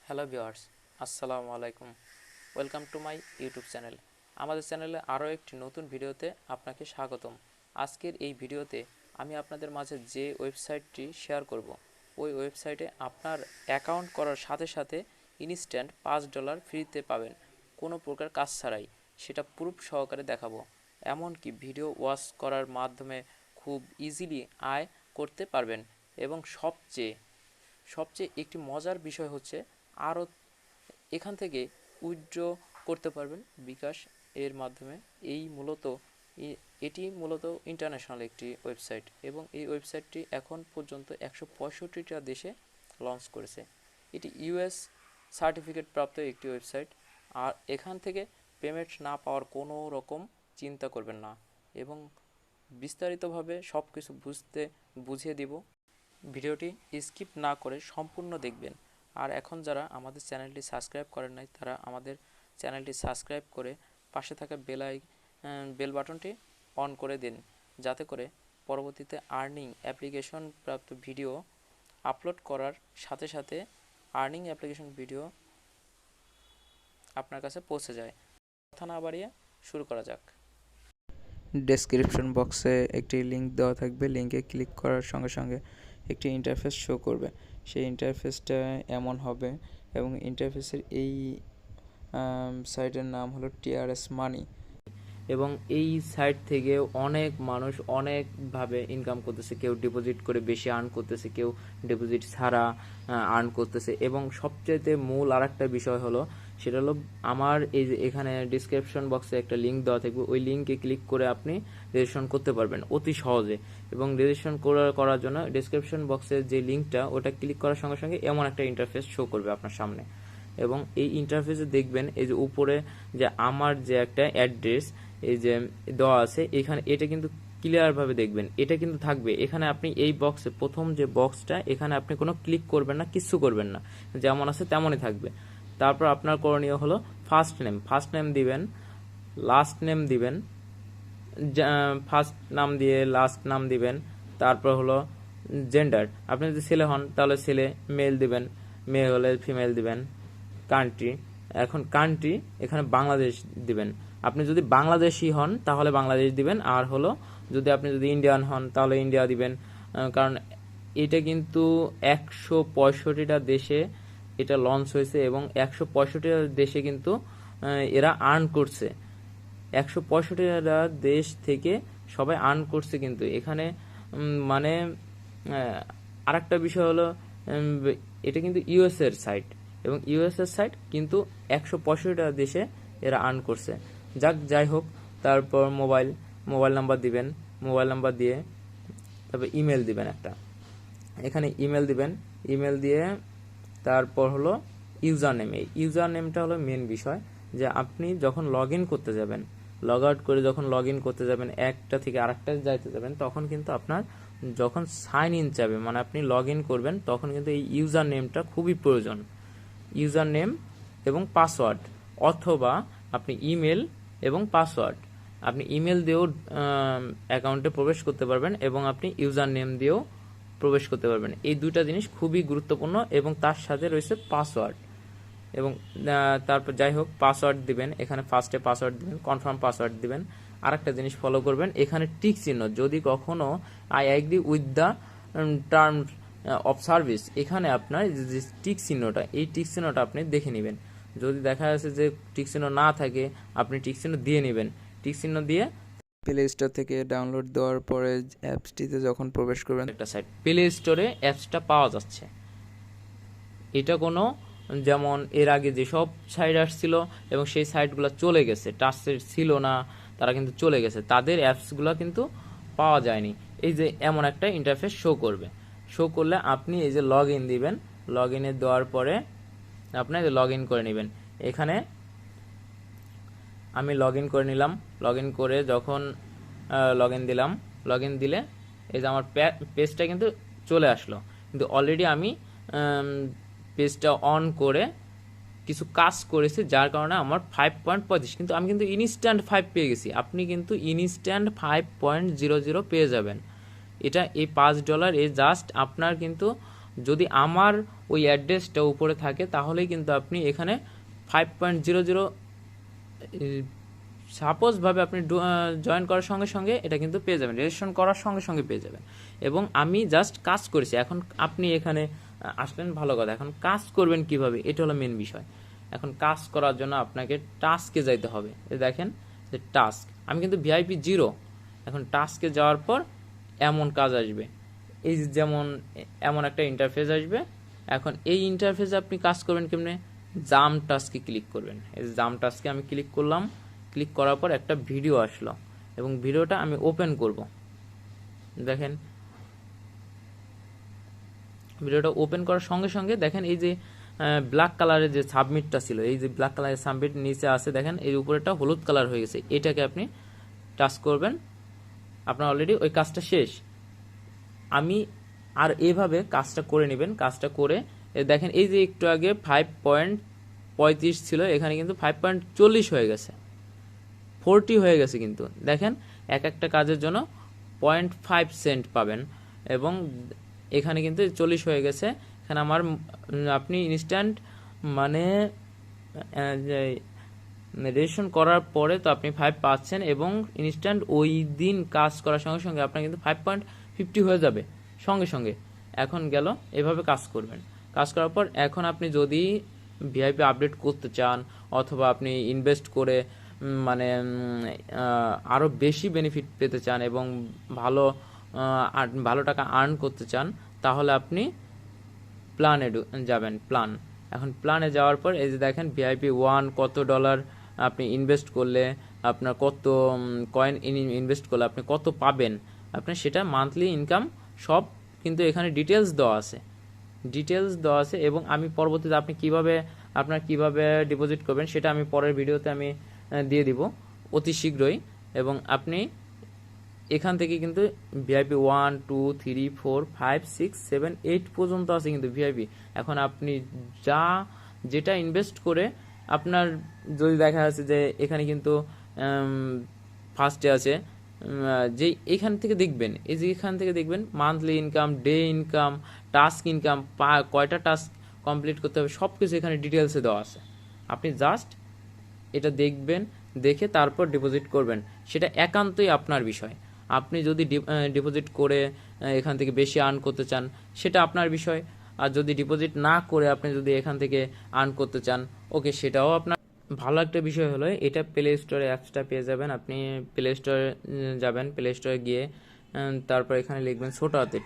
Hello viewers, আসসালামু আলাইকুম। Welcome to my YouTube channel. আমাদের চ্যানেলে আরও একটি নতুন ভিডিওতে আপনাকে স্বাগতম। আজকের এই ভিডিওতে আমি আপনাদের মাঝে যে ওয়েবসাইটটি শেয়ার করব, ওই ওয়েবসাইটে আপনার অ্যাকাউন্ট করার সাথে সাথে ইনস্ট্যান্ট $5 ফ্রিতে পাবেন, কোনো প্রকার কাজ ছাড়াই। সেটা প্রুফ সহকারে দেখাবো। এমনকি ভিডিও ওয়াচ করার মাধ্যমে খুব ইজিলি আয় করতে পারবেন। এবং সবচেয়ে সবচেয়ে একটি মজার বিষয় হচ্ছে আরও এখান থেকে উইথড্র করতে পারবেন বিকাশ এর মাধ্যমে। এটি মূলত ইন্টারন্যাশনাল একটি ওয়েবসাইট এবং এই ওয়েবসাইটটি এখন পর্যন্ত 165টা দেশে লঞ্চ করেছে। এটি ইউএস সার্টিফিকেট প্রাপ্ত একটি ওয়েবসাইট। আর এখান থেকে পেমেন্ট না পাওয়ার কোনো রকম চিন্তা করবেন না এবং বিস্তারিতভাবে সব কিছু বুঝিয়ে দিব। ভিডিওটি স্কিপ না করে সম্পূর্ণ দেখবেন। আর এখন যারা আমাদের চ্যানেলটি সাবস্ক্রাইব করেন নাই, তারা আমাদের চ্যানেলটি সাবস্ক্রাইব করে পাশে থাকা বেল বাটনটি অন করে দিন, যাতে করে পরবর্তীতে আর্নিং অ্যাপ্লিকেশন প্রাপ্ত ভিডিও আপলোড করার সাথে সাথে আর্নিং অ্যাপ্লিকেশন ভিডিও আপনার কাছে পৌঁছে যায়। কথা না বাড়িয়ে শুরু করা যাক। ডেসক্রিপশন বক্সে একটি লিঙ্ক দেওয়া থাকবে। লিঙ্কে ক্লিক করার সঙ্গে সঙ্গে একটি ইন্টারফেস শো করবে। সেই ইন্টারফেসটা এমন হবে এবং ইন্টারফেসের এই সাইটের নাম হলো টিআরএস মানি। এবং এই সাইট থেকে অনেক মানুষ অনেকভাবে ইনকাম করতেছে। কেউ ডিপোজিট করে বেশি আর্ন করতেছে, কেউ ডিপোজিট ছাড়া আর্ন করতেছে। এবং সবচেয়ে মূল আর একটা বিষয় হলো, সেটা হলো আমার এই যে এখানে ডিসক্রিপশন বক্সে একটা লিঙ্ক দেওয়া থাকবে, ওই লিঙ্কে ক্লিক করে আপনি রেজিস্ট্রেশন করতে পারবেন অতি সহজে। এবং রেজিস্ট্রেশন করার জন্য ডিসক্রিপশন বক্সের যে লিঙ্কটা, ওটা ক্লিক করার সঙ্গে সঙ্গে এমন একটা ইন্টারফেস শো করবে আপনার সামনে। এবং এই ইন্টারফেসে দেখবেন এই যে উপরে যে আমার যে একটা অ্যাড্রেস এই যে দেওয়া আছে, এখানে এটা কিন্তু ক্লিয়ারভাবে দেখবেন, এটা কিন্তু থাকবে এখানে। আপনি এই বক্সে প্রথম যে বক্সটা, এখানে আপনি কোনো ক্লিক করবেন না, কিচ্ছু করবেন না, যেমন আছে তেমনই থাকবে। তারপর আপনার করণীয় হলো ফার্স্ট নেম দিবেন, লাস্ট নেম দিবেন, ফার্স্ট নাম দিয়ে লাস্ট নাম দিবেন। তারপর হলো জেন্ডার, আপনি যদি ছেলে হন তাহলে ছেলে, মেল দিবেন, মেয়ে হলে ফিমেল দিবেন। কান্ট্রি এখানে বাংলাদেশ দিবেন। আপনি যদি বাংলাদেশি হন তাহলে বাংলাদেশ দিবেন, আর হলো আপনি যদি ইন্ডিয়ান হন তাহলে ইন্ডিয়া দিবেন। কারণ এটা কিন্তু 165টা দেশে এটা লঞ্চ হয়েছে এবং 165টা দেশে কিন্তু এরা আর্ন করছে। 165টা দেশ থেকে সবাই আর্ন করছে। কিন্তু এখানে মানে আরেকটা বিষয় হলো, এটা কিন্তু ইউএসএর সাইট এবং ইউএসএর সাইট কিন্তু 165টা দেশে এরা আর্ন করছে। যাই হোক, তারপর মোবাইল নাম্বার দিবেন। মোবাইল নাম্বার দিয়ে তারপর ইমেল দিবেন একটা, এখানে ইমেল দিয়ে তারপর হলো ইউজার নেম। এই ইউজার নেমটা হলো মেন বিষয়, যে আপনি যখন লগ ইন করতে যাবেন, লগ আউট করে যখন লগ ইন করতে যাবেন, একটা থেকে আরেকটা যাইতে যাবেন, তখন কিন্তু আপনার যখন সাইন ইন যাবে, মানে আপনি লগ ইন করবেন, তখন কিন্তু এই ইউজার নেমটা খুবই প্রয়োজন। ইউজার নেম এবং পাসওয়ার্ড, অথবা আপনি ইমেল এবং পাসওয়ার্ড, আপনি ইমেল দিয়েও অ্যাকাউন্টে প্রবেশ করতে পারবেন এবং আপনি ইউজার নেম দিয়েও প্রবেশ করতে পারবেন। এই দুইটা জিনিস খুবই গুরুত্বপূর্ণ এবং তার সাথে রয়েছে পাসওয়ার্ড। এবং তারপর যাই হোক, পাসওয়ার্ড দিবেন, এখানে ফার্স্টে পাসওয়ার্ড দিবেন, কনফার্ম পাসওয়ার্ড দিবেন। আর একটা জিনিস ফলো করবেন, এখানে টিক চিহ্ন, যদি কখনো I agree with the terms of service, এখানে আপনার যে টিক চিহ্নটা, এই টিক চিহ্নটা আপনি দেখে নেবেন। যদি দেখা যাচ্ছে যে টিক চিহ্ন না থাকে, আপনি টিক চিহ্ন দিয়ে নেবেন। টিক চিহ্ন দিয়ে প্লে স্টোর থেকে ডাউনলোড দেওয়ার পরে অ্যাপসটিতে যখন প্রবেশ করবেন, একটা সাইট প্লে স্টোরে অ্যাপসটা পাওয়া যাচ্ছে। এটা কোনো, যেমন এর আগে যেসব সাইট আসছিল এবং সেই সাইটগুলো চলে গেছে, টাচের ছিল না, তারা কিন্তু চলে গেছে, তাদের অ্যাপসগুলো কিন্তু পাওয়া যায়নি। এই যে এমন একটা ইন্টারফেস শো করলে আপনি এই যে লগ ইন দিবেন, লগ ইনে দেওয়ার পরে আপনি লগ ইন করে নেবেন। এখানে আমি লগ ইন করে নিলাম। লগ ইন করে যখন লগ ইন দিলে এই যে আমার পেজটা কিন্তু চলে আসলো। কিন্তু অলরেডি আমি পেজটা অন করে কিছু কাজ করেছি, যার কারণে আমার 5.35, কিন্তু আমি কিন্তু ইনস্ট্যান্ট 5 পেয়ে গেছি। আপনি কিন্তু ইনস্ট্যান্ট 5.00 পেয়ে যাবেন। এটা এই $5 এই জাস্ট আপনার কিন্তু যদি আমার ওই অ্যাড্রেসটা উপরে থাকে তাহলেই কিন্তু আপনি এখানে 5.00 সাপোজ ভাবে আপনি জয়েন করার সঙ্গে সঙ্গে এটা কিন্তু পেয়ে যাবেন, রেজিস্ট্রেশন করার সঙ্গে সঙ্গে পেয়ে যাবেন। এবং আমি জাস্ট কাজ করেছি, এখন আপনি এখানে আসলেন ভালো কথা, এখন কাজ করবেন কিভাবে, এটা হলো মেন বিষয়। এখন কাজ করার জন্য আপনাকে টাস্কে যাইতে হবে। দেখেন যে টাস্ক, আমি কিন্তু ভিআইপি 0। এখন টাস্কে যাওয়ার পর এমন কাজ আসবে, এই যেমন এমন একটা ইন্টারফেস আসবে। এখন এই ইন্টারফেসে আপনি কাজ করবেন কেমনে, জাম টাস্কে ক্লিক করবেন। এই জাম টাস্কে আমি ক্লিক করলাম, ক্লিক করার পর একটা ভিডিও আসলো এবং ভিডিওটা আমি ওপেন করব। দেখেন ভিডিওটা ওপেন করার সঙ্গে সঙ্গে দেখেন এই যে ব্ল্যাক কালারের যে সাবমিটটা ছিল, এই যে ব্ল্যাক কালারের সাবমিট নিচে আছে, দেখেন এর উপরেটা হলুদ কালার হয়ে গেছে, এটাকে আপনি টাচ করবেন, আপনার অলরেডি ওই কাজটা শেষ। আমি আর এভাবে কাজটা করে নেবেন। কাজটা করে দেখেন এই যে একটু আগে 5.35 ছিল, এখানে কিন্তু 5.40 হয়ে গেছে, 40 হয়ে গেছে। কিন্তু দেখেন এক একটা কাজের জন্য 0.5 সেন্ট পাবেন এবং এখানে কিন্তু 40 হয়ে গেছে। এখানে আমার আপনি ইনস্ট্যান্ট মানে রেজিস্ট্রেশন করার পরে তো আপনি 5 পাচ্ছেন এবং ইনস্ট্যান্ট ওই দিন কাজ করার সঙ্গে সঙ্গে আপনার কিন্তু 5.50 হয়ে যাবে সঙ্গে সঙ্গে। এখন গেল, এভাবে কাজ করবেন। কাজ করার পর এখন আপনি যদি ভিআইপি আপডেট করতে চান অথবা আপনি ইনভেস্ট করে মানে আরও বেশি বেনিফিট পেতে চান এবং ভালো ভালো টাকা আর্ন করতে চান, তাহলে আপনি প্ল্যানে যাবেন। প্ল্যান, এখন প্ল্যানে যাওয়ার পর এই যে দেখেন ভিআইপি 1 কত ডলার আপনি ইনভেস্ট করলে আপনার কত কয়েন ইনভেস্ট করলে আপনি কত পাবেন, আপনার সেটা মান্থলি ইনকাম সব কিন্তু এখানে ডিটেলস দেওয়া আছে, এবং আমি পরবর্তীতে আপনি কিভাবে ডিপোজিট করবেন সেটা আমি পরের ভিডিওতে আমি দিয়ে দিব অতি শীঘ্রই। এবং আপনি এখান থেকে কিন্তু ভিআইপি 1 2 3 4 5 6 7 8 পর্যন্ত আছে কিন্তু ভিআইপি। এখন আপনি যেটা ইনভেস্ট করে আপনার যদি দেখা যাচ্ছে যে এখানে কিন্তু ফার্স্টে আছে যে এখান থেকে দেখবেন, এই যে এখান থেকে দেখবেন monthly income, day income, task income, কয়টা টাস্ক কমপ্লিট করতে হবে সব কিছু এখানে ডিটেলসে দেওয়া আছে। আপনি জাস্ট এটা দেখবেন, দেখে তারপর ডিপোজিট করবেন, সেটা একান্তই আপনার বিষয়। আপনি যদি ডিপোজিট করে এখান থেকে বেশি আর্ন করতে চান সেটা আপনার বিষয়, আর যদি ডিপোজিট না করে আপনি যদি এখান থেকে আর্ন করতে চান ওকে, সেটাও আপনার। ভালো একটা বিষয় হলো এটা প্লে স্টোরে অ্যাপসটা পেয়ে যাবেন। আপনি প্লে স্টোরে যাবেন, প্লে স্টোরে গিয়ে তারপর এখানে লিখবেন ছোট হাতে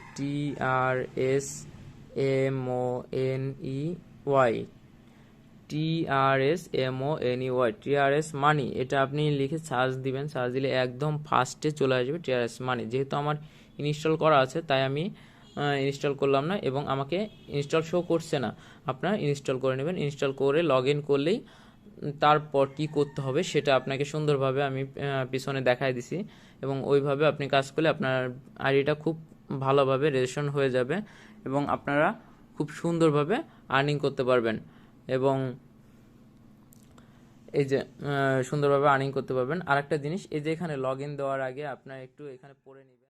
TRSMONEY মানি, এটা আপনি লিখে সার্চ দিবেন। সার্চ দিলে একদম ফার্স্টে চলে আসবে TRS মানি। যেহেতু আমার ইনস্টল করা আছে তাই আমি ইনস্টল করলাম না এবং আমাকে ইনস্টল শো করছে না। আপনারা ইনস্টল করে নেবেন। ইনস্টল করে লগ ইন করলেই তারপর কি করতে হবে সেটা আপনাকে সুন্দরভাবে আমি পিছনে দেখাই দিছি এবং ওইভাবে আপনি কাজ করলে আপনার আইডিটা খুব ভালোভাবে রেজিস্ট্রেশন হয়ে যাবে এবং আপনারা খুব সুন্দরভাবে আর্নিং করতে পারবেন এবং এই যে সুন্দরভাবে আর্নিং করতে পারবেন। আরেকটা জিনিস, এই যে এখানে লগ ইন দেওয়ার আগে আপনার একটু এখানে পড়ে নেবেন।